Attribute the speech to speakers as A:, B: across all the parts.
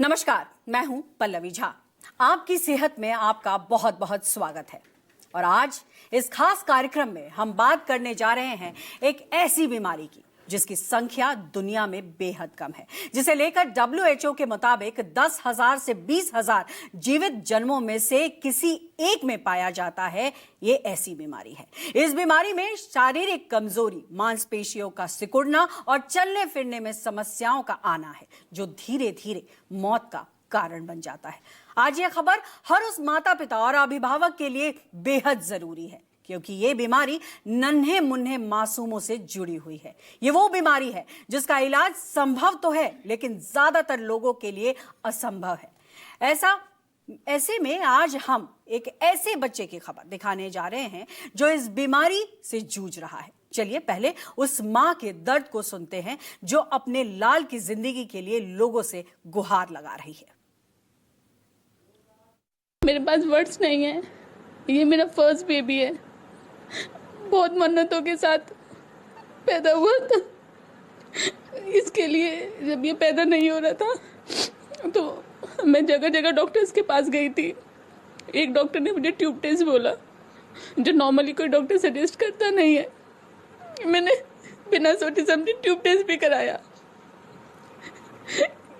A: नमस्कार, मैं हूं पल्लवी झा। आपकी सेहत में आपका बहुत बहुत स्वागत है। और आज इस खास कार्यक्रम में हम बात करने जा रहे हैं एक ऐसी बीमारी की जिसकी संख्या दुनिया में बेहद कम है, जिसे लेकर WHO के मुताबिक 10,000 से 20,000 जीवित जन्मों में से किसी एक में पाया जाता है। ये ऐसी बीमारी है। इस बीमारी में शारीरिक कमजोरी, मांसपेशियों का सिकुड़ना और चलने फिरने में समस्याओं का आना है, जो धीरे धीरे मौत का कारण बन जाता है। आज ये खबर हर उस माता पिता और अभिभावक के लिए बेहद जरूरी है, क्योंकि ये बीमारी नन्हे मुन्ने मासूमों से जुड़ी हुई है। ये वो बीमारी है जिसका इलाज संभव तो है, लेकिन ज्यादातर लोगों के लिए असंभव है। ऐसे में आज हम एक ऐसे बच्चे की खबर दिखाने जा रहे हैं जो इस बीमारी से जूझ रहा है। चलिए पहले उस मां के दर्द को सुनते हैं जो अपने लाल की जिंदगी के लिए लोगों से गुहार लगा रही है।
B: मेरे पास वर्ड्स नहीं है। ये मेरा फर्स्ट बेबी है। बहुत मन्नतों के साथ पैदा हुआ था। इसके लिए जब ये पैदा नहीं हो रहा था तो मैं जगह जगह डॉक्टर्स के पास गई थी। एक डॉक्टर ने मुझे ट्यूब टेस्ट बोला, जो नॉर्मली कोई डॉक्टर सजेस्ट करता नहीं है। मैंने बिना सोचे समझे ट्यूब टेस्ट भी कराया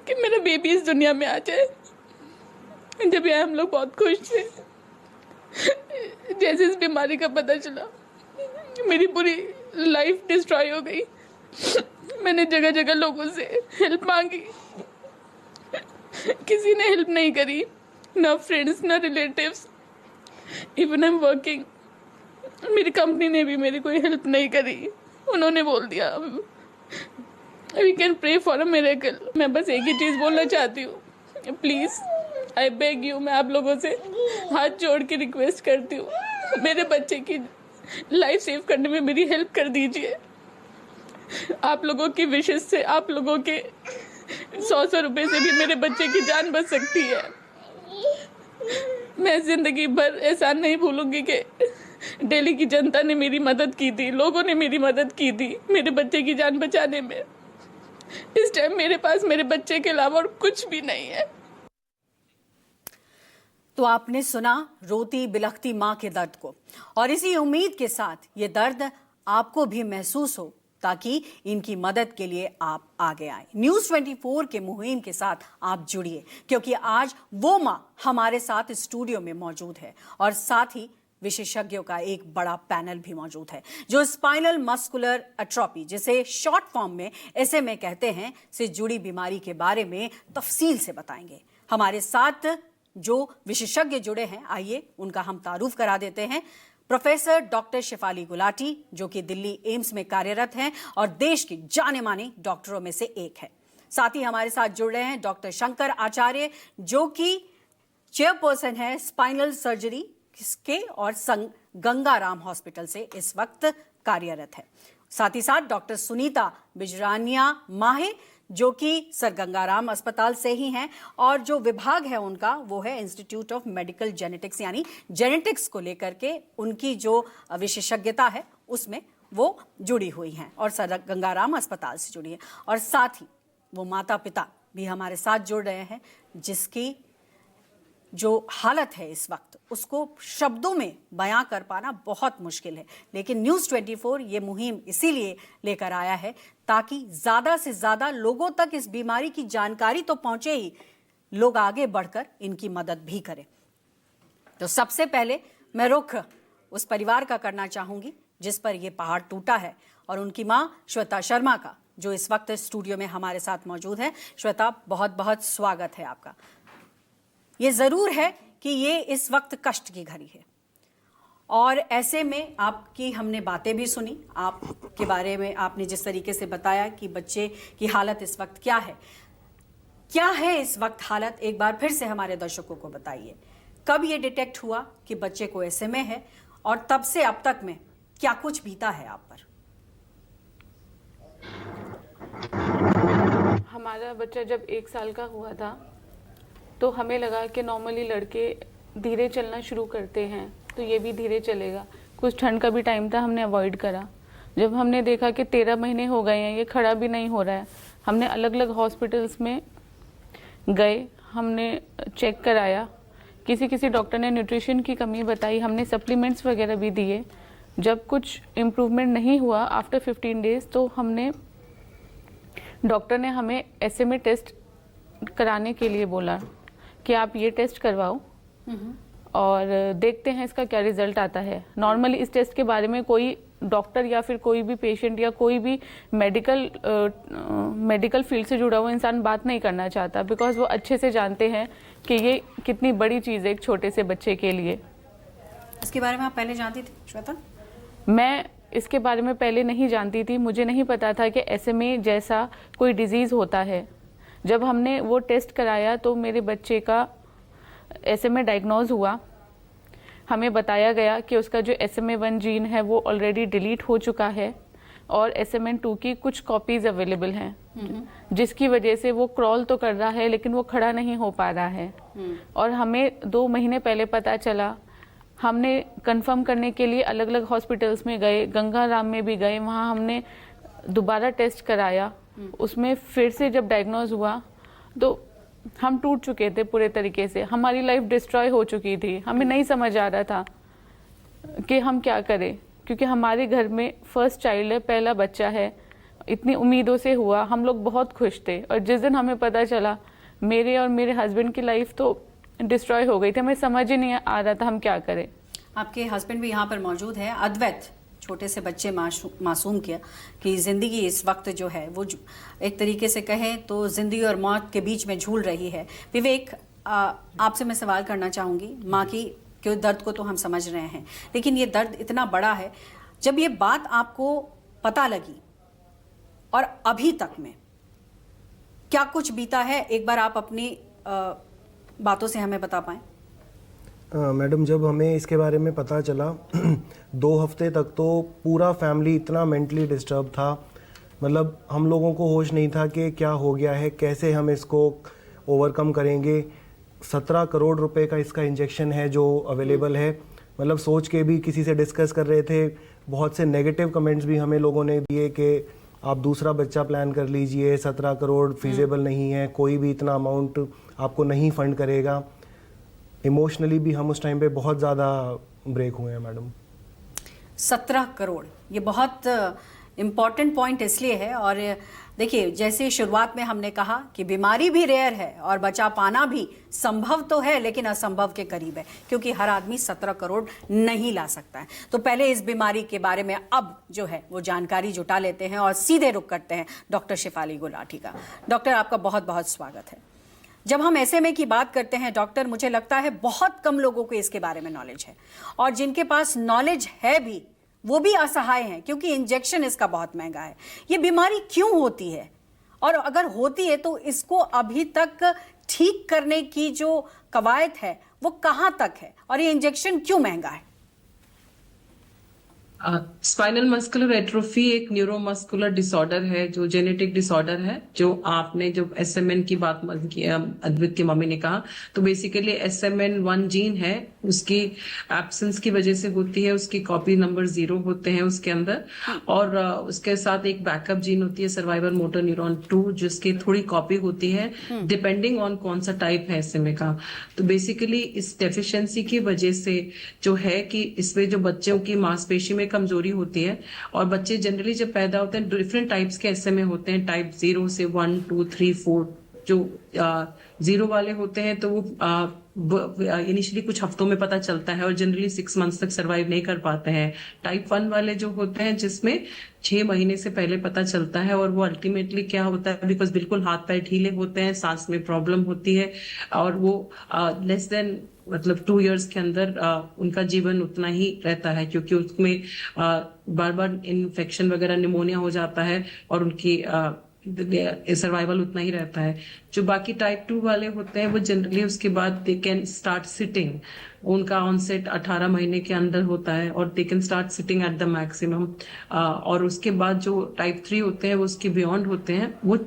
B: कि मेरा बेबी इस दुनिया में आ जाए। जब यहाँ हम लोग बहुत खुश थे। जैसे इस बीमारी का पता चला, मेरी पूरी लाइफ डिस्ट्रॉय हो गई। मैंने जगह जगह लोगों से हेल्प मांगी, किसी ने हेल्प नहीं करी, ना फ्रेंड्स ना relatives. Even I am working, मेरी कंपनी ने भी मेरी कोई हेल्प नहीं करी। उन्होंने बोल दिया we can pray for a miracle. मैं बस एक ही चीज बोलना चाहती हूँ, प्लीज आई बेग यू, मैं आप लोगों से हाथ जोड़ के रिक्वेस्ट करती हूँ, मेरे बच्चे की लाइफ सेव करने में मेरी हेल्प कर दीजिए। आप लोगों की विशेष से, आप लोगों के 100 रुपए से भी मेरे बच्चे की जान बच सकती है। मैं जिंदगी भर एहसान नहीं भूलूंगी कि दिल्ली की जनता ने मेरी मदद की थी, लोगों ने मेरी मदद की थी मेरे बच्चे की जान बचाने में। इस टाइम मेरे पास मेरे बच्चे के अलावा और कुछ भी नहीं है।
A: तो आपने सुना रोती बिलखती मां के दर्द को, और इसी उम्मीद के साथ ये दर्द आपको भी महसूस हो, ताकि इनकी मदद के लिए आप आगे आए। न्यूज़ 24 के मुहिम के साथ आप जुड़िए, क्योंकि आज वो मां हमारे साथ स्टूडियो में मौजूद है, और साथ ही विशेषज्ञों का एक बड़ा पैनल भी मौजूद है, जो स्पाइनल मस्कुलर एट्रोफी, जिसे शॉर्ट फॉर्म में SMA कहते हैं, से जुड़ी बीमारी के बारे में तफसील से बताएंगे। हमारे साथ जो विशेषज्ञ जुड़े हैं, आइए उनका हम तारुफ करा देते हैं। प्रोफेसर डॉक्टर शेफाली गुलाटी, जो कि दिल्ली एम्स में कार्यरत हैं और देश की जाने माने डॉक्टरों में से एक है। साथ ही हमारे साथ जुड़ रहे हैं डॉक्टर शंकर आचार्य, जो कि चेयरपर्सन है स्पाइनल सर्जरी के और गंगाराम हॉस्पिटल से इस वक्त कार्यरत है। साथ ही साथ डॉक्टर सुनीता बिजरानिया माहे, जो कि सर गंगाराम अस्पताल से ही हैं, और जो विभाग है उनका वो है इंस्टीट्यूट ऑफ मेडिकल जेनेटिक्स, यानी जेनेटिक्स को लेकर के उनकी जो विशेषज्ञता है उसमें वो जुड़ी हुई हैं और सर गंगाराम अस्पताल से जुड़ी है। और साथ ही वो माता पिता भी हमारे साथ जुड़ रहे हैं, जिसकी जो हालत है इस वक्त उसको शब्दों में बयां कर पाना बहुत मुश्किल है। लेकिन न्यूज़ 24 ये मुहिम इसीलिए लेकर आया है ताकि ज्यादा से ज्यादा लोगों तक इस बीमारी की जानकारी तो पहुंचे ही, लोग आगे बढ़कर इनकी मदद भी करें। तो सबसे पहले मैं रुख उस परिवार का करना चाहूंगी जिस पर यह पहाड़ टूटा है, और उनकी मां श्वेता शर्मा का, जो इस वक्त स्टूडियो में हमारे साथ मौजूद है। श्वेता, बहुत बहुत स्वागत है आपका। ये जरूर है कि ये इस वक्त कष्ट की घड़ी है, और ऐसे में आपकी हमने बातें भी सुनी, आपके बारे में आपने जिस तरीके से बताया कि बच्चे की हालत इस वक्त क्या है इस वक्त हालत, एक बार फिर से हमारे दर्शकों को बताइए। कब ये डिटेक्ट हुआ कि बच्चे को SMA है, और तब से अब तक में क्या कुछ बीता है आप पर?
B: हमारा बच्चा जब 1 साल का हुआ था तो हमें लगा कि नॉर्मली लड़के धीरे चलना शुरू करते हैं तो ये भी धीरे चलेगा। कुछ ठंड का भी टाइम था, हमने अवॉइड करा। जब हमने देखा कि 13 महीने हो गए हैं, ये खड़ा भी नहीं हो रहा है, हमने अलग अलग हॉस्पिटल्स में गए, हमने चेक कराया, किसी किसी डॉक्टर ने न्यूट्रिशन की कमी बताई, हमने सप्लीमेंट्स वगैरह भी दिए। जब कुछ इम्प्रूवमेंट नहीं हुआ आफ्टर 15 डेज, तो हमने डॉक्टर ने हमें SMA टेस्ट कराने के लिए बोला कि आप ये टेस्ट करवाओ और देखते हैं इसका क्या रिजल्ट आता है। नॉर्मली इस टेस्ट के बारे में कोई डॉक्टर या फिर कोई भी पेशेंट या कोई भी मेडिकल फील्ड से जुड़ा हुआ इंसान बात नहीं करना चाहता, बिकॉज वो अच्छे से जानते हैं कि ये कितनी बड़ी चीज़ है एक छोटे से बच्चे के लिए।
A: इसके बारे में आप पहले जानती थी श्वेता?
B: मैं इसके बारे में पहले नहीं जानती थी, मुझे नहीं पता था कि SMA जैसा कोई डिजीज़ होता है। जब हमने वो टेस्ट कराया तो मेरे बच्चे का SMA डायग्नोज हुआ। हमें बताया गया कि उसका जो SMA1 जीन है वो ऑलरेडी डिलीट हो चुका है और SMN2 की कुछ कॉपीज़ अवेलेबल हैं, जिसकी वजह से वो क्रॉल तो कर रहा है लेकिन वो खड़ा नहीं हो पा रहा है। और हमें 2 महीने पहले पता चला। हमने कंफर्म करने के लिए अलग अलग हॉस्पिटल्स में गए, गंगाराम में भी गए, वहाँ हमने दोबारा टेस्ट कराया। उसमें फिर से जब डायग्नोज हुआ तो हम टूट चुके थे पूरे तरीके से, हमारी लाइफ डिस्ट्रॉय हो चुकी थी। हमें नहीं समझ आ रहा था कि हम क्या करें, क्योंकि हमारे घर में फर्स्ट चाइल्ड है, पहला बच्चा है, इतनी उम्मीदों से हुआ, हम लोग बहुत खुश थे। और जिस दिन हमें पता चला, मेरे और मेरे हस्बैंड की लाइफ तो डिस्ट्रॉय हो गई थी। हमें समझ ही नहीं आ रहा था हम क्या करें।
A: आपके हस्बैंड भी यहाँ पर मौजूद है। अद्वैत, छोटे से बच्चे मासूम किया कि ज़िंदगी इस वक्त जो है वो एक तरीके से कहें तो ज़िंदगी और मौत के बीच में झूल रही है। विवेक, आपसे मैं सवाल करना चाहूँगी। माँ की क्यों दर्द को तो हम समझ रहे हैं, लेकिन ये दर्द इतना बड़ा है। जब ये बात आपको पता लगी और अभी तक में क्या कुछ बीता है, एक बार आप अपनी बातों से हमें बता पाएं।
C: मैडम, जब हमें इसके बारे में पता चला 2 हफ्ते तक तो पूरा फैमिली इतना मेंटली डिस्टर्ब था। मतलब हम लोगों को होश नहीं था कि क्या हो गया है, कैसे हम इसको ओवरकम करेंगे। 17 करोड़ रुपए का इसका इंजेक्शन है जो अवेलेबल है। मतलब सोच के भी किसी से डिस्कस कर रहे थे, बहुत से नेगेटिव कमेंट्स भी हमें लोगों ने दिए कि आप दूसरा बच्चा प्लान कर लीजिए, 17 करोड़ फीजेबल नहीं है, कोई भी इतना अमाउंट आपको नहीं फंड करेगा। इमोशनली भी हम उस टाइम पे बहुत ज़्यादा ब्रेक हुए हैं मैडम।
A: 17 करोड़, ये बहुत इम्पॉर्टेंट पॉइंट इसलिए है। और देखिए, जैसे शुरुआत में हमने कहा कि बीमारी भी रेयर है और बचा पाना भी संभव तो है, लेकिन असंभव के करीब है, क्योंकि हर आदमी 17 करोड़ नहीं ला सकता है। तो पहले इस बीमारी के बारे में अब जो है वो जानकारी जुटा लेते हैं और सीधे रुख करते हैं डॉक्टर शेफाली गुलाटी का। डॉक्टर, आपका बहुत बहुत स्वागत है। जब हम SMA की बात करते हैं डॉक्टर, मुझे लगता है बहुत कम लोगों को इसके बारे में नॉलेज है, और जिनके पास नॉलेज है भी वो भी असहाय हैं, क्योंकि इंजेक्शन इसका बहुत महंगा है। ये बीमारी क्यों होती है, और अगर होती है तो इसको अभी तक ठीक करने की जो कवायद है वो कहाँ तक है, और ये इंजेक्शन क्यों महंगा है?
D: स्पाइनल मस्कुलर एट्रोफी एक न्यूरोमस्कुलर डिसऑर्डर है, जो जेनेटिक डिसऑर्डर है। जो आपने जब SMN की बात की, अद्वैत की मम्मी ने कहा, तो बेसिकली SMN1 जीन है, उसकी एब्सेंस की वजह से होती है। उसकी कॉपी नंबर 0 होते हैं उसके अंदर, और उसके साथ एक बैकअप जीन होती है सर्वाइवल मोटर न्यूरॉन 2, जिसकी थोड़ी कॉपी होती है डिपेंडिंग ऑन कौन सा टाइप है SMA का। तो बेसिकली इस डेफिशिएंसी की वजह से जो है कि इसमें जो बच्चों की मांसपेशी में कमजोरी होती है, और बच्चे जनरली जब पैदा होते हैं डिफरेंट टाइप्स के SMA होते हैं, टाइप 0 से 1 2 3 4। जो 0 वाले होते हैं तो वो इनिशियली कुछ हफ्तों में पता चलता है और जनरली 6 मंथ्स तक सरवाइव नहीं कर पाते हैं। टाइप 1 वाले जो होते हैं जिसमें 6 महीने से पहले पता चलता है, और वो अल्टीमेटली क्या होता है, बिकॉज बिल्कुल हाथ पैर ढीले होते हैं, सांस में प्रॉब्लम होती है, और वो लेस देन मतलब 2 इयर्स के अंदर उनका जीवन उतना ही रहता है, क्योंकि उसमें बार बार इन्फेक्शन वगैरह निमोनिया हो जाता है और उनकी सर्वाइवल उतना ही रहता है। जो बाकी टाइप 2 वाले होते हैं वो जनरली उसके बाद दे कैन स्टार्ट सिटिंग, उनका ऑनसेट 18 महीने के अंदर होता है और they can start sitting at the maximum. और उसके बाद जो टाइप 3 होते हैं वो उसके बियॉन्ड होते हैं, वो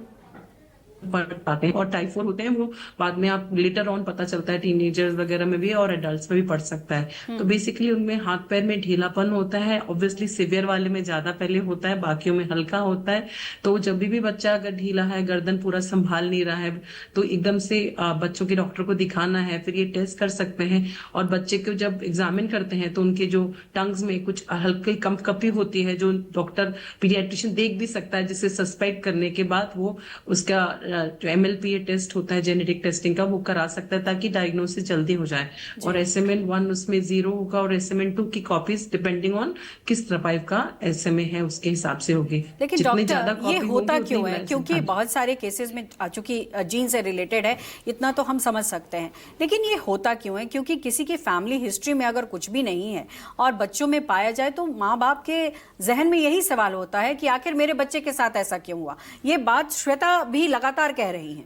D: पढ़ पाते हैं। और टाइप 4 होते हैं वो बाद में आप लेटर ऑन पता चलता है टीनेजर्स वगैरह में भी और एडल्ट्स में भी पड़ सकता है। तो बेसिकली उनमें हाथ पैर में ढीलापन होता है, ऑब्वियसली सिवियर वाले में ज्यादा पहले होता है, बाकियों में हल्का होता है। तो जब भी बच्चा अगर ढीला है, गर्दन पूरा संभाल नहीं रहा है, तो एकदम से बच्चों के डॉक्टर को दिखाना है। फिर ये टेस्ट कर सकते हैं और बच्चे को जब एग्जामिन करते हैं तो उनके जो टंग्स में कुछ हल्की कंपकपी होती है जो डॉक्टर पीडियाट्रिशियन देख भी सकता है, जिसे सस्पेक्ट करने के बाद वो उसका जो MLPA टेस्ट होता है जेनेटिक टेस्टिंग का, वो करा सकता है ताकि डायग्नोसिस जल्दी हो जाए। और SMN1 उसमें 0 होगा और SMN2 की कॉपीज डिपेंडिंग ऑन किस टाइप का SMA है उसके हिसाब से होगी।
A: लेकिन
D: जितनी ज्यादा
A: डॉक्टर ये
D: कॉपी
A: होता
D: होगी,
A: क्यों
D: उतनी
A: है?
D: medicine
A: क्योंकि
D: खानी।
A: बहुत सारे केसेस में चूंकि जीन से रिलेटेड है, इतना तो हम समझ सकते हैं, लेकिन ये होता क्यों है? क्योंकि किसी की फैमिली हिस्ट्री में अगर कुछ भी नहीं है और बच्चों में पाया जाए तो माँ बाप के जहन में यही सवाल होता है कि आखिर मेरे बच्चे के साथ ऐसा क्यों हुआ। ये बात श्वेता भी लगातार कह रही है।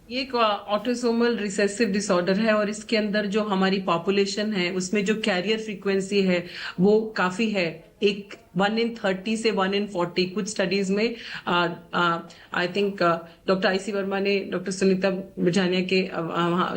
D: ये एक ऑटोसोमल रिसेसिव डिसऑर्डर है और इसके अंदर जो हमारी पॉपुलेशन है उसमें जो कैरियर फ्रीक्वेंसी है वो काफी है। एक 1 in 30 से 1 in 40 कुछ स्टडीज में I think doctor IC Verma ने डॉक्टर सुनीता बिठानिया के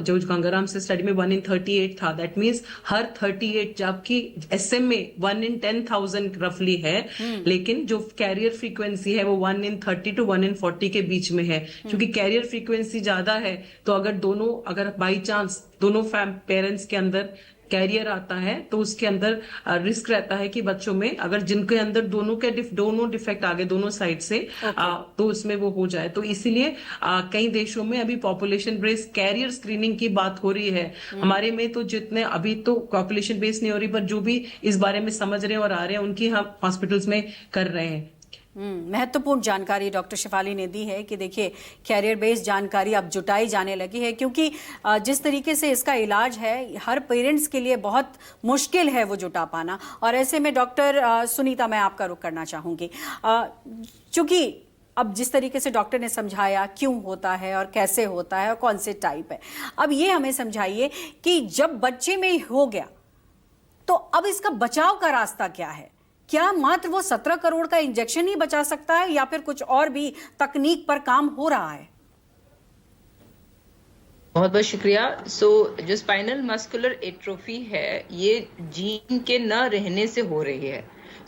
D: जो गंगाराम से स्टडी में 1 in 38 था। दैट मीन्स हर 38, जबकि SMA 1 in 10,000 रफली है, लेकिन जो कैरियर फ्रीक्वेंसी है वो 1 in 30 to 1 in 40 के बीच में है। क्योंकि कैरियर फ्रीक्वेंसी ज्यादा है तो अगर बाई चांस दोनों पेरेंट्स के अंदर कैरियर आता है तो उसके अंदर रिस्क रहता है कि बच्चों में अगर जिनके अंदर दोनों डिफेक्ट आ गए दोनों साइड से तो उसमें वो हो जाए। तो इसीलिए कई देशों में अभी पॉपुलेशन बेस्ड कैरियर स्क्रीनिंग की बात हो रही है। हमारे में तो जितने अभी तो पॉपुलेशन बेस्ड नहीं हो रही, पर जो भी इस बारे में समझ रहे हैं और आ रहे हैं उनकी हम हॉस्पिटल्स में कर रहे हैं।
A: महत्वपूर्ण जानकारी डॉक्टर शिफाली ने दी है कि देखिए कैरियर बेस्ड जानकारी अब जुटाई जाने लगी है, क्योंकि जिस तरीके से इसका इलाज है हर पेरेंट्स के लिए बहुत मुश्किल है वो जुटा पाना। और ऐसे में डॉक्टर सुनीता, मैं आपका रुख करना चाहूंगी, चूंकि अब जिस तरीके से डॉक्टर ने समझाया क्यों होता है और कैसे होता है और कौन से टाइप है, अब ये हमें समझाइए कि जब बच्चे में हो गया तो अब इसका बचाव का रास्ता क्या है? क्या मात्र वो 17 करोड़ का इंजेक्शन ही बचा सकता है या फिर कुछ और भी तकनीक पर काम हो रहा है?
E: बहुत बहुत शुक्रिया। जो स्पाइनल मस्कुलर एट्रोफी है ये जीन के न रहने से हो रही है।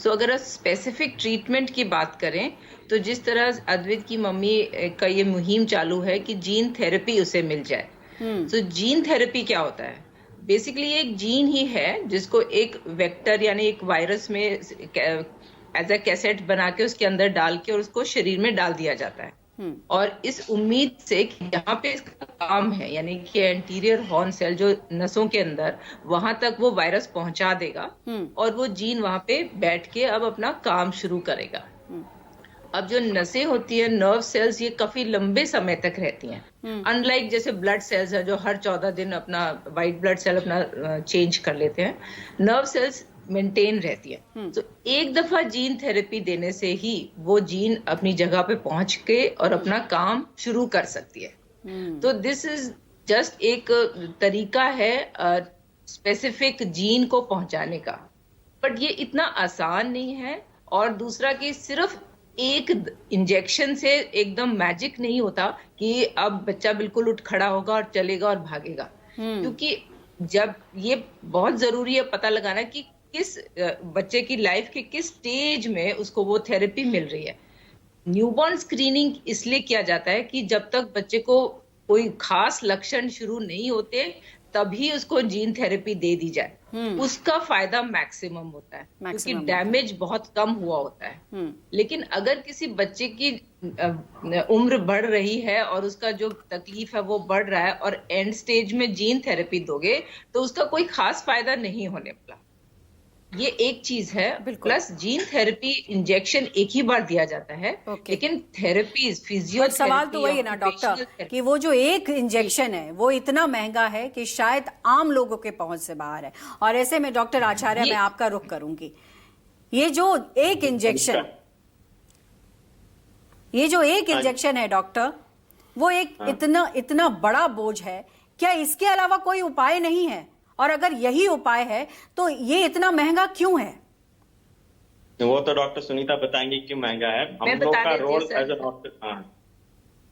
E: अगर स्पेसिफिक ट्रीटमेंट की बात करें तो जिस तरह अद्वित की मम्मी का ये मुहिम चालू है कि जीन थेरेपी उसे मिल जाए। जीन थेरेपी क्या होता है? बेसिकली एक जीन ही है जिसको एक वेक्टर यानी एक वायरस में एज अ कैसेट बना के उसके अंदर डाल के और उसको शरीर में डाल दिया जाता है। और इस उम्मीद से कि यहाँ पे इसका काम है यानी कि एंटीरियर हॉर्न सेल जो नसों के अंदर वहां तक वो वायरस पहुंचा देगा और वो जीन वहां पे बैठ के अब अपना काम शुरू करेगा। अब जो नसें होती है, नर्व सेल्स, ये काफी लंबे समय तक रहती हैं। अनलाइक जैसे ब्लड सेल्स है जो हर 14 दिन अपना वाइट ब्लड सेल अपना चेंज कर लेते हैं, नर्व सेल्स मेंटेन रहती है। तो एक दफा जीन थेरेपी देने से ही वो जीन अपनी जगह पे पहुंच के और अपना काम शुरू कर सकती है। तो दिस इज जस्ट एक तरीका है स्पेसिफिक जीन को पहुंचाने का, बट ये इतना आसान नहीं है। और दूसरा कि सिर्फ एक इंजेक्शन से एकदम मैजिक नहीं होता कि अब बच्चा बिल्कुल उठ खड़ा होगा और चलेगा और भागेगा। क्योंकि जब ये बहुत जरूरी है पता लगाना कि किस बच्चे की लाइफ के किस स्टेज में उसको वो थेरेपी मिल रही है। न्यूबॉर्न स्क्रीनिंग इसलिए किया जाता है कि जब तक बच्चे को कोई खास लक्षण शुरू नहीं होते तभी उसको जीन थेरेपी दे दी जाए, उसका फायदा मैक्सिमम होता है क्योंकि डैमेज बहुत कम हुआ होता है। लेकिन अगर किसी बच्चे की उम्र बढ़ रही है और उसका जो तकलीफ है वो बढ़ रहा है और एंड स्टेज में जीन थेरेपी दोगे तो उसका कोई खास फायदा नहीं होने वाला। ये एक चीज है। प्लस जीन थेरेपी इंजेक्शन एक ही बार दिया जाता है, लेकिन थेरेपी फिजियोथेरेपी,
A: सवाल तो वही है ना डॉक्टर कि वो जो एक इंजेक्शन है वो इतना महंगा है कि शायद आम लोगों के पहुंच से बाहर है। और ऐसे में डॉक्टर आचार्य, मैं आपका रुख करूंगी, ये जो एक इंजेक्शन है डॉक्टर, वो एक इतना बड़ा बोझ है, क्या इसके अलावा कोई उपाय नहीं है? और अगर यही उपाय है तो ये इतना महंगा क्यों है?
F: वो तो डॉक्टर सुनीता बताएंगे क्यों महंगा है। हम लोग का रोल एज अ डॉक्टर,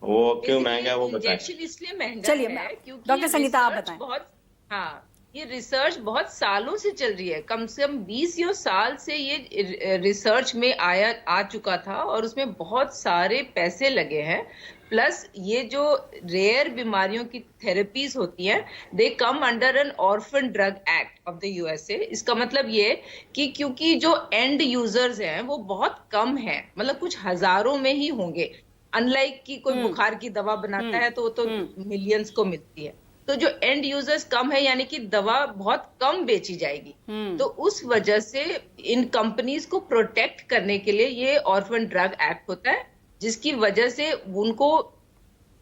F: वो क्यों महंगा है वो बताएं।
E: इंजेक्शन इसलिए महंगा
A: चलिए,
E: है क्योंकि
A: डॉक्टर संगीता, आप
E: रिसर्च
A: बताएं।
E: बहुत, हाँ, ये रिसर्च बहुत सालों से चल रही है, कम से कम 20 या साल से ये रिसर्च में आ चुका था और उसमें बहुत सारे पैसे लगे हैं। प्लस ये जो रेयर बीमारियों की थेरेपीज होती हैं, they come under an orphan drug act of the USA. इसका मतलब ये कि क्योंकि जो एंड यूजर्स हैं वो बहुत कम हैं, मतलब कुछ हजारों में ही होंगे, अनलाइक कि कोई बुखार की दवा बनाता है तो वो तो मिलियंस को मिलती है। तो जो एंड यूजर्स कम है, यानी कि दवा बहुत कम बेची जाएगी। तो उस वजह से इन कंपनीज को प्रोटेक्ट करने के लिए ये ऑर्फन ड्रग एक्ट होता है, जिसकी वजह से उनको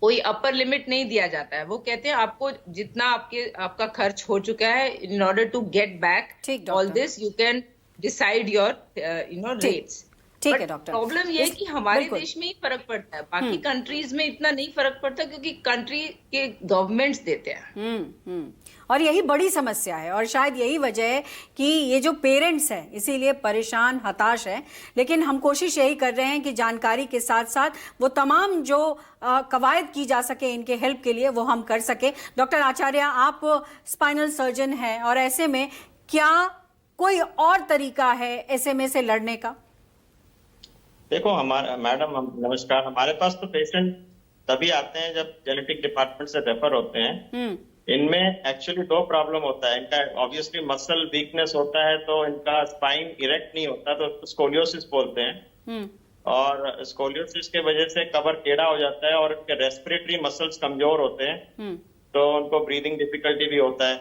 E: कोई अपर लिमिट नहीं दिया जाता है। वो कहते हैं आपको जितना आपका खर्च हो चुका है, in order to get back all this you can decide your rates.
A: ठीक है डॉक्टर।
E: प्रॉब्लम ये है कि हमारे देश में ही फर्क पड़ता है, बाकी कंट्रीज में इतना नहीं फर्क पड़ता क्योंकि कंट्री के गवर्नमेंट्स देते हैं।
A: और यही बड़ी समस्या है और शायद यही वजह है कि ये जो पेरेंट्स हैं इसीलिए परेशान, हताश है। लेकिन हम कोशिश यही कर रहे हैं कि जानकारी के साथ साथ वो तमाम जो कवायद की जा सके इनके हेल्प के लिए वो हम कर सके। डॉक्टर आचार्य, आप स्पाइनल सर्जन हैं और ऐसे में क्या कोई और तरीका है SMA से लड़ने का?
F: देखो मैडम नमस्कार, हमारे पास तो पेशेंट तभी आते हैं जब जेनेटिक डिपार्टमेंट से रेफर होते हैं। इनमें एक्चुअली दो प्रॉब्लम होता है। इनका ऑब्वियसली मसल वीकनेस होता है, तो इनका स्पाइन इरेक्ट नहीं होता, तो स्कोलियोसिस बोलते हैं। और स्कोलियोसिस के वजह से कबर टेढ़ा हो जाता है और इनके रेस्पिरेटरी मसल्स कमजोर होते हैं, तो उनको ब्रीदिंग डिफिकल्टी भी होता है।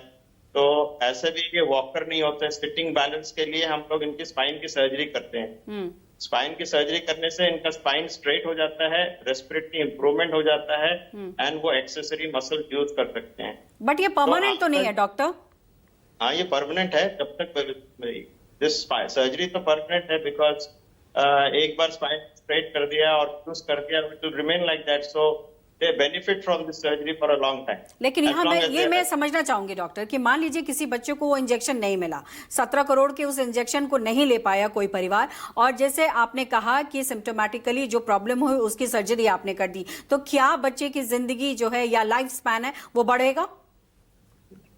F: तो ऐसे भी ये वॉकर नहीं होते। सिटिंग बैलेंस के लिए हम लोग इनकी स्पाइन की सर्जरी करते हैं। स्पाइन की सर्जरी करने से इनका स्पाइन स्ट्रेट हो जाता है, रेस्पिरेटरी इंप्रूवमेंट हो जाता है एंड वो एक्सेसरी मसल यूज कर सकते हैं।
A: बट ये परमानेंट तो नहीं है डॉक्टर?
F: हाँ, ये परमानेंट है। जब तक दिस सर्जरी तो परमानेंट है, बिकॉज एक बार स्पाइन स्ट्रेट कर दिया और यूज कर दिया, it will remain like that. So they benefit from this surgery for a long time.
A: लेकिन यहाँ मैं समझना चाहूंगी डॉक्टर कि मान लीजिए किसी बच्चे को वो इंजेक्शन नहीं मिला, 17 करोड़ के उस इंजेक्शन को नहीं ले पाया कोई परिवार, और जैसे आपने कहा कि सिम्टोमेटिकली जो प्रॉब्लम हुई उसकी सर्जरी आपने कर दी, तो क्या बच्चे की जिंदगी जो है या लाइफ स्पैन है वो बढ़ेगा?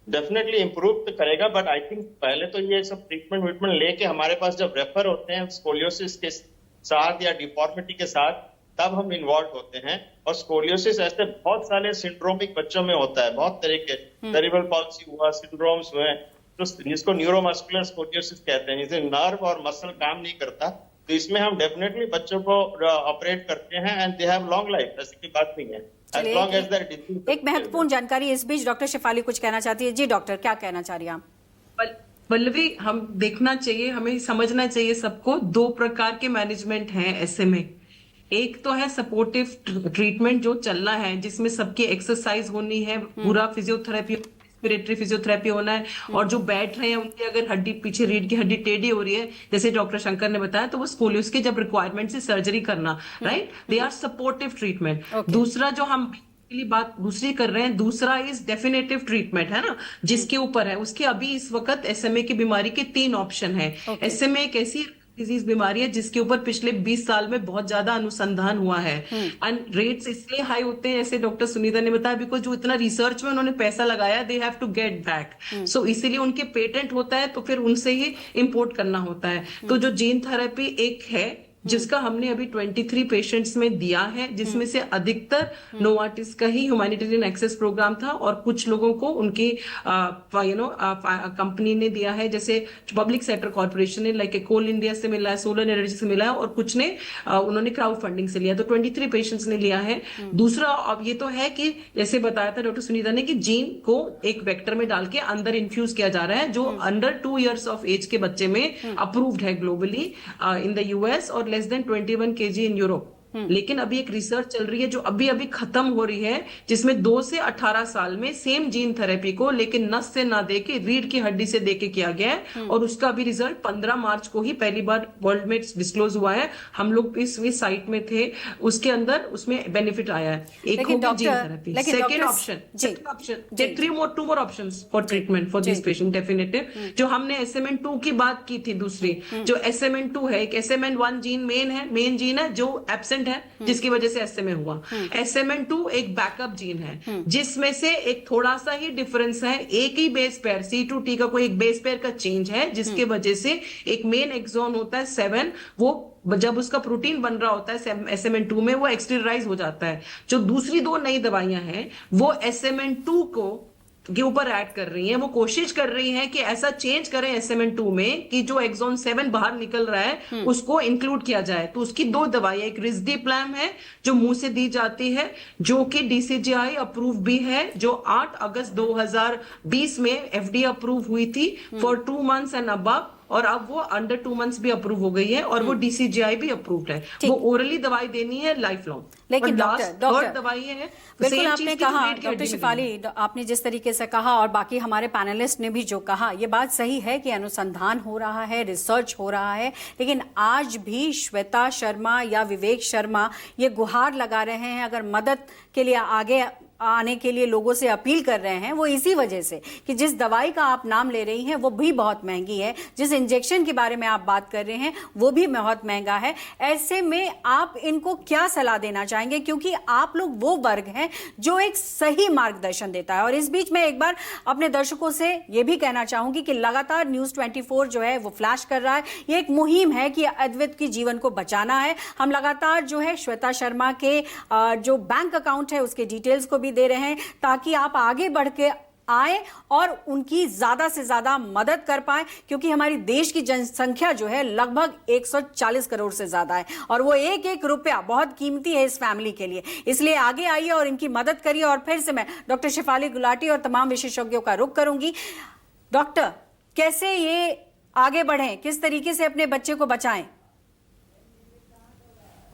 F: डेफिनेटली इम्प्रूव तो करेगा, बट आई थिंक पहले तो ये सब ट्रीटमेंट लेके हमारे पास जब रेफर होते हैं स्कोलियोसिस के साथ या डिफॉर्मिटी के साथ, तब हम इन्वॉल्व होते हैं। और स्कोलियोसिस ऐसे बहुत सारे सिंड्रोमिक बच्चों में होता है, बहुत तरह के सेरिब्रल पॉल्सी हुआ, सिंड्रोम्स हुए, तो जिसको न्यूरोमस्कुलर स्कोलियोसिस कहते हैं, जिसे नर्व और मसल काम नहीं करता। तो इसमें हम डेफिनेटली बच्चों को ऑपरेट करते हैं and they have long life, ऐसी की बात नहीं है। As long as that
A: एक महत्वपूर्ण जानकारी इस बीच डॉक्टर शेफाली कुछ कहना चाहती है। जी डॉक्टर, क्या कहना चाह रही हैं आप?
D: पल्लवी, हम देखना चाहिए, हमें समझना चाहिए सबको, दो प्रकार के मैनेजमेंट हैं SMA। एक तो है सपोर्टिव ट्रीटमेंट जो चल रहा है, जिसमें सबकी एक्सरसाइज होनी है, पूरा फिजियोथेरेपी, रेस्पिरेटरी फिजियोथेरेपी होना है, और जो बैठ रहे हैं उनकी अगर हड्डी, पीछे रीढ़ की हड्डी टेढ़ी हो रही है, जैसे डॉक्टर शंकर ने बताया, तो वो स्कोलियोसिस के जब रिक्वायरमेंट से सर्जरी करना, right, they are supportive treatment. दूसरा जो हम बात दूसरी कर रहे हैं, दूसरा इज डेफिनेटिव ट्रीटमेंट, है ना, जिसके ऊपर है उसके अभी इस वक्त SMA की बीमारी के 3 ऑप्शन है। SMA एक ऐसी डिजीज बीमारी है जिसके ऊपर पिछले 20 साल में बहुत ज्यादा अनुसंधान हुआ है, एंड रेट्स इसलिए हाई होते हैं, जैसे डॉक्टर सुनीता ने बताया, बिकॉज जो इतना रिसर्च में उन्होंने पैसा लगाया, they have to get back. So इसीलिए उनके पेटेंट होता है, तो फिर उनसे ही इंपोर्ट करना होता है। तो जो जीन थेरेपी एक है जिसका हमने अभी 23 पेशेंट्स में दिया है, जिसमें से अधिकतर नोवार्टिस का ही ह्यूमैनिटेरियन एक्सेस प्रोग्राम था, और कुछ लोगों को उनकी कंपनी ने दिया है, जैसे पब्लिक सेक्टर कॉर्पोरेशन ने, लाइक कोल इंडिया से मिला है, सोलर एनर्जी से मिला है, और कुछ ने उन्होंने क्राउड फंडिंग से लिया। तो 23 पेशेंट्स ने लिया है। दूसरा अब ये तो है कि जैसे बताया था डॉक्टर सुनीता ने कि जीन को एक वेक्टर में डाल के अंदर इन्फ्यूज किया जा रहा है, जो अंडर 2 years ऑफ एज के बच्चे में अप्रूव्ड है ग्लोबली इन द US, और less than 21 kg in Europe। लेकिन अभी एक रिसर्च चल रही है जो अभी अभी खत्म हो रही है, जिसमें 2 से 18 साल में सेम जीन थेरेपी को लेकिन नस से ना देके रीढ़ की हड्डी से देके किया गया है, और उसका अभी रिजल्ट 15 मार्च को ही पहली बार वर्ल्ड में डिस्क्लोज हुआ है। हम लोग इस साइट में थे, उसके अंदर उसमें बेनिफिट आया है। एक हो गया gene therapy. Second option 2 more options for treatment for this patient definitive. जो हमने SMN2 की बात की थी, दूसरी जो SMN2 है, एक SMN1 जीन मेन जीन है जो एब्सेंट म्यूटेंट है जिसकी वजह से SMA हुआ। SMN2 एक बैकअप जीन है जिसमें से एक थोड़ा सा ही डिफरेंस है, एक ही बेस पेयर C2T का कोई एक बेस पेयर का चेंज है जिसके वजह से एक मेन एक्सॉन होता है 7, वो जब उसका प्रोटीन बन रहा होता है SMN2 में वो एक्सटेरियराइज हो जाता है। जो दूसरी 2 नई दवाइयां हैं वो SMN2 को के ऊपर ऐड कर रही हैं, वो कोशिश कर रही हैं कि ऐसा चेंज करें SMN2 में कि जो एक्सॉन 7 बाहर निकल रहा है उसको इंक्लूड किया जाए। तो उसकी 2 दवाइयां, एक रिस्डिप्लैम है जो मुंह से दी जाती है जो कि DCGI अप्रूव भी है, जो 8 अगस्त 2020 में FDA अप्रूव हुई थी फॉर 2 मंथ्स एंड अबव, और अब वो अंडर 2 मंथ्स भी अप्रूव हो गई है और वो DCGI भी अप्रूव्ड है। वो ओरली दवाई देनी है लाइफ लॉन्ग।
A: लेकिन डॉक्टर
D: दवाई है
A: बिल्कुल आपने कहा, डॉक्टर शिफाली आपने जिस तरीके से कहा और बाकी हमारे पैनलिस्ट ने भी जो कहा, ये बात सही है कि अनुसंधान हो रहा है, रिसर्च हो रहा है, लेकिन आज भी श्वेता शर्मा या विवेक शर्मा ये गुहार लगा रहे हैं, अगर मदद के लिए आगे आने के लिए लोगों से अपील कर रहे हैं, वो इसी वजह से कि जिस दवाई का आप नाम ले रही हैं वो भी बहुत महंगी है, जिस इंजेक्शन के बारे में आप बात कर रहे हैं वो भी बहुत महंगा है। ऐसे में आप इनको क्या सलाह देना चाहेंगे, क्योंकि आप लोग वो वर्ग हैं जो एक सही मार्गदर्शन देता है। और इस बीच में एक बार अपने दर्शकों से ये भी कहना चाहूंगी कि लगातार न्यूज 24 जो है वो फ्लैश कर रहा है, ये एक मुहिम है कि अद्वैत की जीवन को बचाना है। हम लगातार जो है श्वेता शर्मा के जो बैंक अकाउंट है उसके डिटेल्स को भी दे रहे हैं ताकि आप आगे बढ़ के आए और उनकी ज्यादा से ज्यादा मदद कर पाए, क्योंकि हमारी देश की जनसंख्या जो है लगभग 140 करोड़ से ज्यादा है और वो एक एक रुपया बहुत कीमती है इस फैमिली के लिए। इसलिए आगे आइए और इनकी मदद करिए। और फिर से मैं डॉक्टर शिफाली गुलाटी और तमाम विशेषज्ञों का रुख करूंगी। डॉक्टर, कैसे ये आगे बढ़ें, किस तरीके से अपने बच्चे को बचाएं?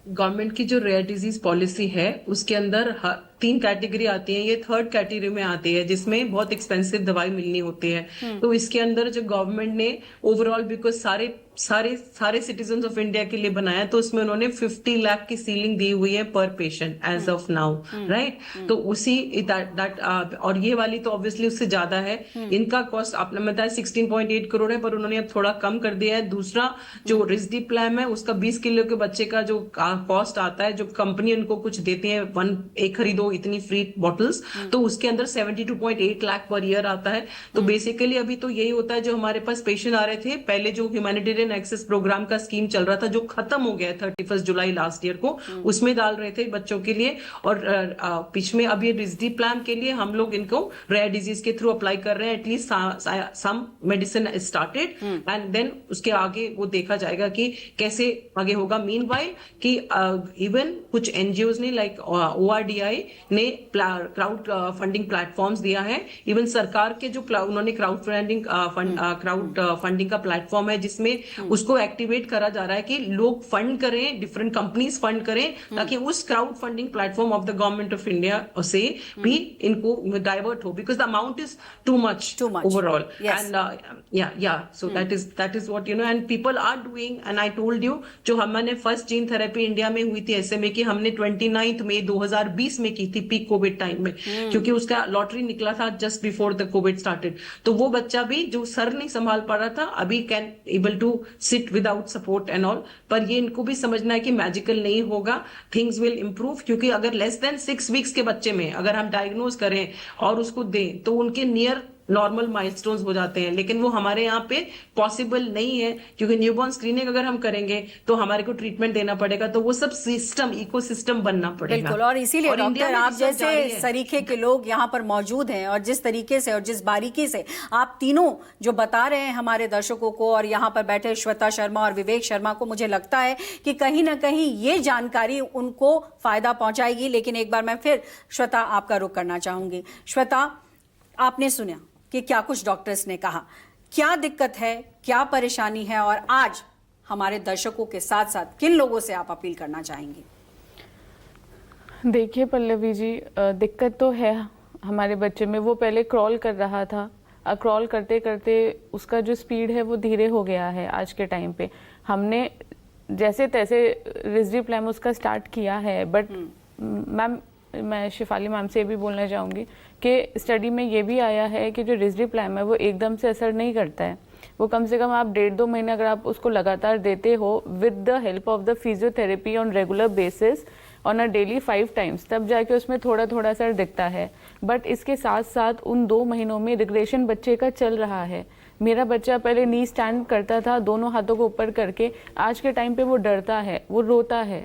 D: गवर्नमेंट की जो रेयर डिजीज पॉलिसी है उसके अंदर 3 कैटेगरी आती है, ये 3rd कैटेगरी में आती है जिसमें बहुत एक्सपेंसिव दवाई मिलनी होती है। तो इसके अंदर जो गवर्नमेंट ने ओवरऑल बिकॉज सारे सिटीजन ऑफ इंडिया के लिए बनाया, तो उसमें उन्होंने 50 लाख की सीलिंग दी हुई है पर patient as of now, right. तो उसी और ये वाली तो ऑब्वियसली उससे ज्यादा है। इनका कॉस्ट आपने बताया 16.8 करोड़ है, पर उन्होंने अब थोड़ा कम कर दिया है। दूसरा जो रिस्डिप्लैम है उसका 20 किलो के बच्चे का जो कॉस्ट आता है, जो कंपनी उनको कुछ देती है, एक खरीदो इतनी फ्री बॉटल्स, तो उसके अंदर 72.8 लाख पर ईयर आता है। तो बेसिकली अभी तो यही होता है, जो हमारे पास पेशेंट आ रहे थे पहले, जो ह्यूमैनिटेरियन एक्सेस प्रोग्राम का स्कीम चल रहा था जो खत्म हो गया है 31 जुलाई लास्ट ईयर को, उसमें डाल रहे थे बच्चों के लिए। और बीच में अब ये रिस्डिप्लैम के लिए हम लोग इनको रेयर डिजीज के थ्रू अप्लाई कर रहे हैं। At least some medicine started and then उसके आगे वो देखा जाएगा कि कैसे आगे होगा। मीनवाइल कि इवन कुछ एनजीओज ने लाइक ORDI ने क्राउड फंडिंग प्लेटफॉर्म्स दिया है। इवन सरकार के जो उन्होंने क्राउड फंडिंग का प्लेटफॉर्म है जिसमें उसको एक्टिवेट करा जा रहा है कि लोग फंड करें, डिफरेंट कंपनीज फंड करें, ताकि उस crowd funding platform of the government of India से भी इनको डाइवर्ट हो, because the amount is too much overall. And so that is what you know and people are doing. And I told you, जो हमने first gene therapy India में हुई थी SMA की, हमने 29 मई 2020 में की थी, पीक कोविड टाइम में, क्योंकि उसका लॉटरी निकला था just before the Covid started. तो वो बच्चा भी जो सर नहीं संभाल पा रहा था अभी can able to sit without support and all. पर ये इनको भी समझना है कि मैजिकल नहीं होगा, थिंग्स विल इंप्रूव। क्योंकि अगर लेस देन 6 वीक्स के बच्चे में अगर हम डायग्नोज करें और उसको दें तो उनके नियर नॉर्मल माइलस्टोन्स हो जाते हैं, लेकिन वो हमारे यहाँ पे पॉसिबल नहीं है, क्योंकि न्यूबॉर्न स्क्रीनिंग अगर हम करेंगे तो हमारे को ट्रीटमेंट देना पड़ेगा, तो वो सब सिस्टम इकोसिस्टम बनना पड़ेगा।
A: बिल्कुल, और इसीलिए डॉक्टर आप जैसे सरीखे के लोग यहाँ पर मौजूद हैं और जिस तरीके से और जिस बारीकी से आप तीनों जो बता रहे हैं हमारे दर्शकों को और यहाँ पर बैठे श्वेता शर्मा और विवेक शर्मा को, मुझे लगता है कि कहीं ना कहीं ये जानकारी उनको फायदा पहुंचाएगी। लेकिन एक बार मैं फिर श्वेता आपका रुख करना चाहूंगी। श्वेता, आपने सुना कि क्या कुछ डॉक्टर्स ने कहा, क्या दिक्कत है, क्या परेशानी है, और आज हमारे दर्शकों के साथ साथ किन लोगों से आप अपील करना चाहेंगे?
B: देखिए पल्लवी जी, दिक्कत तो है हमारे बच्चे में। वो पहले क्रॉल कर रहा था, क्रॉल करते करते उसका जो स्पीड है वो धीरे हो गया है आज के टाइम पे। हमने जैसे तैसे रिस्डिप्लैम उसका स्टार्ट किया है, बट मैम मैं शिफाली मैम से भी बोलना चाहूँगी कि स्टडी में ये भी आया है कि जो रिस्डिप्लैम है वो एकदम से असर नहीं करता है। वो कम से कम आप 1.5-2 महीने अगर आप उसको लगातार देते हो with the help of the physiotherapy on regular basis on a daily 5 times, तब जाके उसमें थोड़ा थोड़ा असर दिखता है। बट इसके साथ साथ उन 2 महीनों में रिग्रेशन बच्चे का चल रहा है। मेरा बच्चा पहले नी स्टैंड करता था दोनों हाथों को ऊपर करके, आज के टाइम पे वो डरता है, वो रोता है,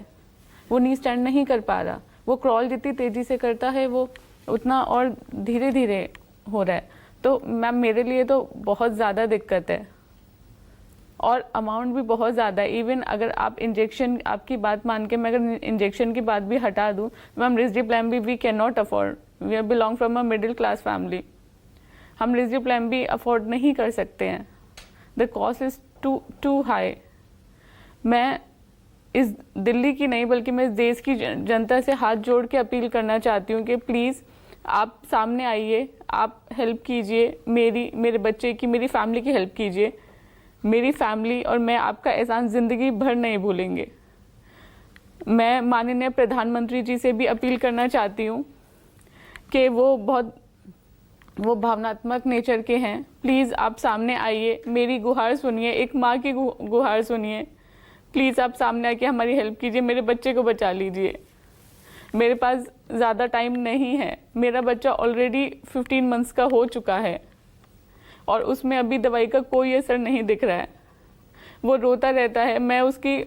B: वो नी स्टैंड नहीं कर पा रहा। वो क्रॉल जितनी तेजी से करता है वो उतना और धीरे धीरे हो रहा है। तो मैम मेरे लिए तो बहुत ज़्यादा दिक्कत है और अमाउंट भी बहुत ज़्यादा है। इवन अगर आप इंजेक्शन, आपकी बात मान के मैं अगर इंजेक्शन की बात भी हटा दूँ, मैम रिस्डिप्लैम भी we can not afford, we are belong from a middle class family, हम रिस्डिप्लैम भी अफोर्ड नहीं कर सकते हैं। The cost is too high. मैं इस दिल्ली की नहीं बल्कि मैं इस देश की जनता से हाथ जोड़ के अपील करना चाहती हूँ कि प्लीज़ आप सामने आइए, आप हेल्प कीजिए, मेरे बच्चे की, मेरी फैमिली की हेल्प कीजिए। मेरी फैमिली और मैं आपका एहसान ज़िंदगी भर नहीं भूलेंगे। मैं माननीय प्रधानमंत्री जी से भी अपील करना चाहती हूँ कि वो भावनात्मक नेचर के हैं। प्लीज़ आप सामने आइए, मेरी गुहार सुनिए, एक माँ की गुहार सुनिए। प्लीज़ आप सामने आके हमारी हेल्प कीजिए, मेरे बच्चे को बचा लीजिए। मेरे पास ज़्यादा टाइम नहीं है, मेरा बच्चा ऑलरेडी 15 मंथ्स का हो चुका है और उसमें अभी दवाई का कोई असर नहीं दिख रहा है। वो रोता रहता है, मैं उसकी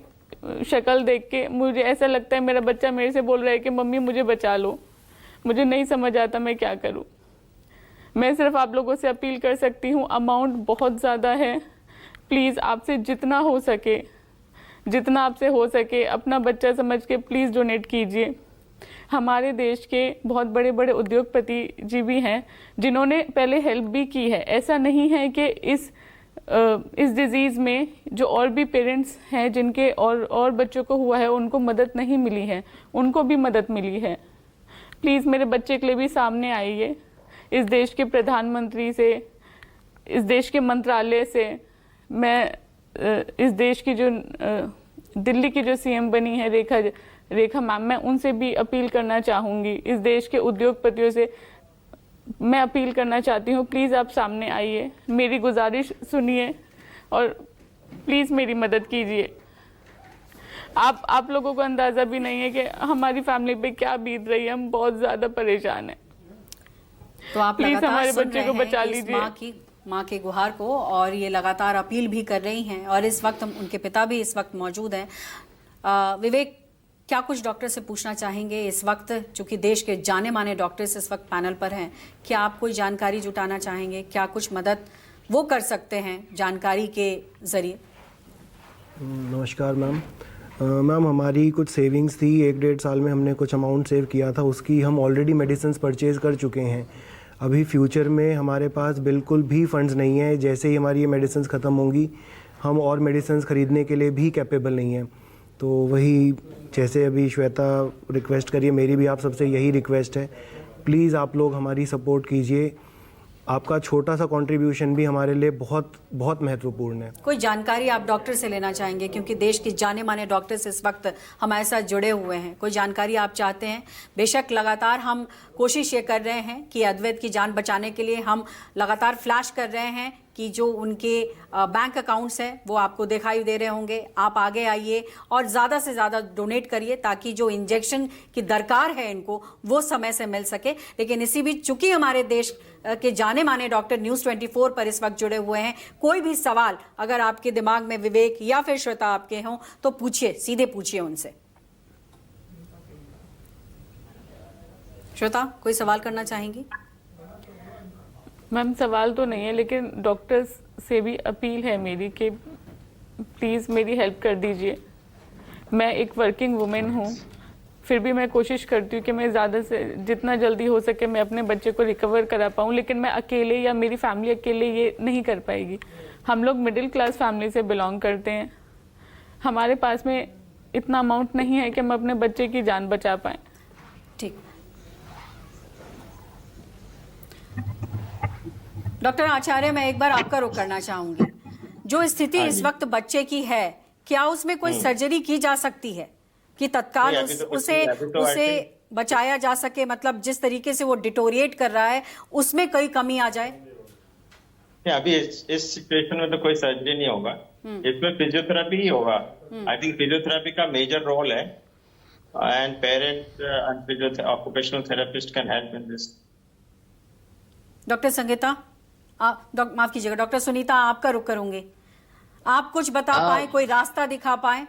B: शक्ल देख के मुझे ऐसा लगता है मेरा बच्चा मेरे से बोल रहा है कि मम्मी मुझे बचा लो। मुझे नहीं समझ आता मैं क्या करूं। मैं सिर्फ आप लोगों से अपील कर सकती हूं, अमाउंट बहुत ज़्यादा है, प्लीज़ आपसे जितना हो सके, जितना आपसे हो सके अपना बच्चा समझ के प्लीज़ डोनेट कीजिए। हमारे देश के बहुत बड़े बड़े उद्योगपति जी भी हैं जिन्होंने पहले हेल्प भी की है। ऐसा नहीं है कि इस डिजीज़ में जो और भी पेरेंट्स हैं जिनके और बच्चों को हुआ है उनको मदद नहीं मिली है, उनको भी मदद मिली है। प्लीज़ मेरे बच्चे के लिए भी सामने आइए। इस देश के प्रधानमंत्री से, इस देश के मंत्रालय से, मैं इस देश की जो दिल्ली की जो सीएम बनी है रेखा मैम, मैं उनसे भी अपील करना चाहूँगी। इस देश के उद्योगपतियों से मैं अपील करना चाहती हूँ, प्लीज़ आप सामने आइए, मेरी गुजारिश सुनिए और प्लीज़ मेरी मदद कीजिए। आप लोगों को अंदाज़ा भी नहीं है कि हमारी फैमिली पे क्या बीत रही है, हम बहुत ज़्यादा परेशान हैं।
A: तो आप
B: प्लीज़ हमारे
A: सुन
B: बच्चे
A: रहे
B: को
A: हैं
B: बचा
A: कि इस
B: लीजिए।
A: माँ के गुहार को, और ये लगातार अपील भी कर रही हैं और इस वक्त उनके पिता भी इस वक्त मौजूद हैं। विवेक, क्या कुछ डॉक्टर से पूछना चाहेंगे इस वक्त, चूंकि देश के जाने माने डॉक्टर्स इस वक्त पैनल पर हैं, क्या आप कोई जानकारी जुटाना चाहेंगे? क्या कुछ मदद वो कर सकते हैं जानकारी के जरिए?
C: नमस्कार मैम। मैम हमारी कुछ सेविंग्स थी, 1-1.5 साल में हमने कुछ अमाउंट सेव किया था, उसकी हम ऑलरेडी मेडिसिन परचेज़ कर चुके हैं। अभी फ्यूचर में हमारे पास बिल्कुल भी फंड्स नहीं है। जैसे ही हमारी ये मेडिसिन ख़त्म होंगी हम और मेडिसिन ख़रीदने के लिए भी कैपेबल नहीं है। तो वही जैसे अभी श्वेता रिक्वेस्ट करिए, मेरी भी आप सबसे यही रिक्वेस्ट है, प्लीज़ आप लोग हमारी सपोर्ट कीजिए। आपका छोटा सा कंट्रीब्यूशन भी हमारे लिए बहुत बहुत महत्वपूर्ण है।
A: कोई जानकारी आप डॉक्टर से लेना चाहेंगे, क्योंकि देश के जाने माने डॉक्टर्स इस वक्त हमारे साथ जुड़े हुए हैं, कोई जानकारी आप चाहते हैं? बेशक लगातार हम कोशिश ये कर रहे हैं कि अद्वैत की जान बचाने के लिए हम लगातार फ्लैश कर रहे हैं कि जो उनके बैंक अकाउंट्स हैं वो आपको दिखाई दे रहे होंगे। आप आगे आइए और ज़्यादा से ज़्यादा डोनेट करिए ताकि जो इंजेक्शन की दरकार है इनको वो समय से मिल सके। लेकिन इसी बीच चूंकि हमारे देश के जाने माने डॉक्टर न्यूज़ 24 पर इस वक्त जुड़े हुए हैं, कोई भी सवाल अगर आपके दिमाग में विवेक या फिर श्वेता आपके हों तो पूछिए, सीधे पूछिए उनसे। श्वेता, कोई सवाल करना चाहेंगी?
B: मैम सवाल तो नहीं है, लेकिन डॉक्टर्स से भी अपील है मेरी कि प्लीज़ मेरी हेल्प कर दीजिए। मैं एक वर्किंग वुमेन हूँ, फिर भी मैं कोशिश करती हूँ कि मैं ज़्यादा से जितना जल्दी हो सके मैं अपने बच्चे को रिकवर करा पाऊँ, लेकिन मैं अकेले या मेरी फैमिली अकेले ये नहीं कर पाएगी। हम लोग मिडिल क्लास फैमिली से बिलोंग करते हैं, हमारे पास में इतना अमाउंट नहीं है कि हम अपने बच्चे की जान बचा पाएँ।
A: ठीक। डॉक्टर आचार्य, मैं एक बार आपका रुख करना चाहूंगी। जो स्थिति इस वक्त बच्चे की है, क्या उसमें कोई सर्जरी की जा सकती है कि तत्काल उसे बचाया जा सके? मतलब जिस तरीके से वो डिटोरिएट कर रहा है उसमें कोई कमी आ जाए?
F: अभी इस सिचुएशन में तो कोई सर्जरी नहीं होगा, इसमें फिजियोथेरेपी ही होगा। आई थिंक फिजियोथेरेपी का मेजर रोल है, and parents and occupational therapist can help in this.
A: Doctor Sangeeta, माफ कीजिएगा, डॉक्टर सुनीता आपका रुख करूंगी। आप कुछ बता पाए, कोई रास्ता दिखा पाए?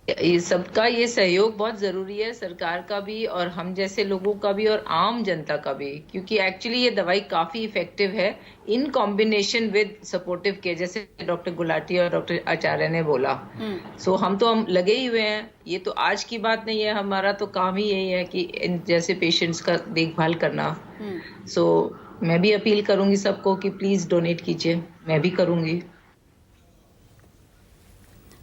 E: ये सबका ये सहयोग बहुत जरूरी है, सरकार का भी और हम जैसे लोगों का भी और आम जनता का भी, क्योंकि एक्चुअली ये दवाई काफी इफेक्टिव है in combination with supportive care, जैसे डॉक्टर गुलाटी और डॉक्टर आचार्य ने बोला। सो हम लगे ही हुए हैं, ये तो आज की बात नहीं है, हमारा तो काम ही यही है कि इन जैसे पेशेंट्स का देखभाल करना। सो मैं भी अपील करूंगी सबको कि प्लीज डोनेट कीजिए, मैं भी करूंगी।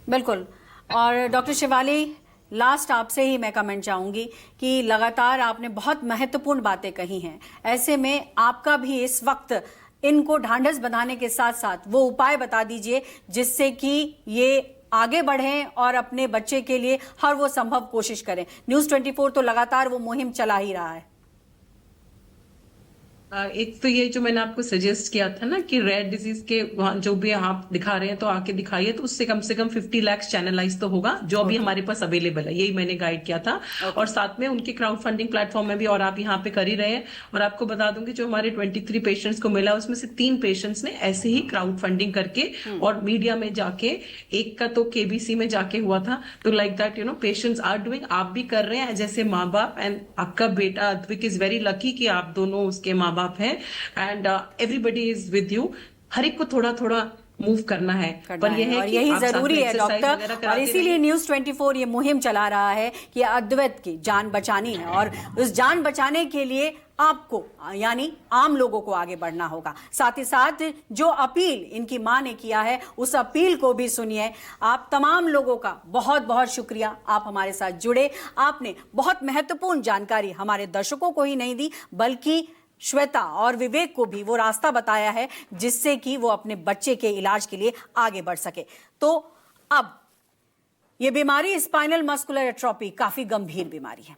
A: बिल्कुल। और डॉक्टर शिवाली, लास्ट आपसे ही मैं कमेंट चाहूंगी कि लगातार आपने बहुत महत्वपूर्ण बातें कही हैं, ऐसे में आपका भी इस वक्त इनको ढांढस बंधाने के साथ साथ वो उपाय बता दीजिए जिससे कि ये आगे बढ़ें और अपने बच्चे के लिए हर वो संभव कोशिश करें। न्यूज़ 24 तो लगातार वो मुहिम चला ही रहा है।
D: एक तो ये जो मैंने आपको सजेस्ट किया था ना कि रेयर डिजीज के जो भी आप दिखा रहे हैं तो आके दिखाइए, तो उससे कम से कम 50 लाख चैनलाइज तो होगा, जो अभी हमारे पास अवेलेबल है, यही मैंने गाइड किया था। और साथ में उनके क्राउड फंडिंग प्लेटफॉर्म में भी, और आप यहाँ पे कर ही रहे हैं। और आपको बता दूंगी जो हमारे 23 पेशेंट्स को मिला उसमें से 3 पेशेंट्स ने ऐसे ही क्राउड फंडिंग करके और मीडिया में जाके, एक का तो केबीसी में जाके हुआ था। तो like that patients are doing, आप भी कर रहे हैं जैसे माँ बाप, एंड आपका बेटा अद्विक इज वेरी लकी कि आप दोनों उसके माँ बाप हैं, and everybody is with you. हर एक को थोड़ा थोड़ा मूव करना है, पर यह है
A: और
D: कि
A: यही
D: आप
A: जरूरी है
D: डॉक्टर,
A: और इसीलिए न्यूज़ 24 ये मुहिम चला रहा है कि अद्वैत की जान बचानी है, और उस जान बचाने के लिए आपको यानी आम लोगों को आगे बढ़ना होगा। साथ ही साथ जो अपील इनकी मां ने किया है उस अपील को भी सुनिए। आप तमाम लोगों का बहुत बहुत शुक्रिया, आप हमारे साथ जुड़े। आपने बहुत महत्वपूर्ण जानकारी हमारे दर्शकों को ही नहीं दी बल्कि श्वेता और विवेक को भी वो रास्ता बताया है जिससे कि वो अपने बच्चे के इलाज के लिए आगे बढ़ सके। तो अब ये बीमारी स्पाइनल मस्कुलर एट्रोफी काफी गंभीर बीमारी है।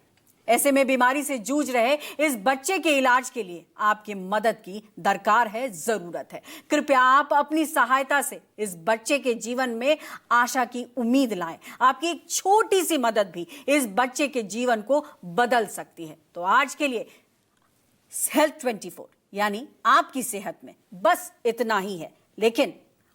A: ऐसे में बीमारी से जूझ रहे इस बच्चे के इलाज के लिए आपकी मदद की दरकार है, जरूरत है। कृपया आप अपनी सहायता से इस बच्चे के जीवन में आशा की उम्मीद लाएं। आपकी एक छोटी सी मदद भी इस बच्चे के जीवन को बदल सकती है। तो आज के लिए हेल्थ 24 यानी आपकी सेहत में बस इतना ही है, लेकिन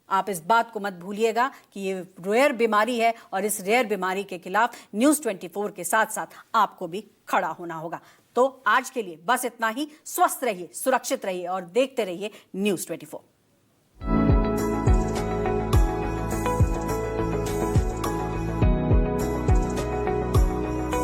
A: आप इस बात को मत भूलिएगा कि ये रेयर बीमारी है और इस रेयर बीमारी के खिलाफ न्यूज़ 24 के साथ साथ आपको भी खड़ा होना होगा। तो आज के लिए बस इतना ही। स्वस्थ रहिए, सुरक्षित रहिए और देखते रहिए न्यूज़ 24।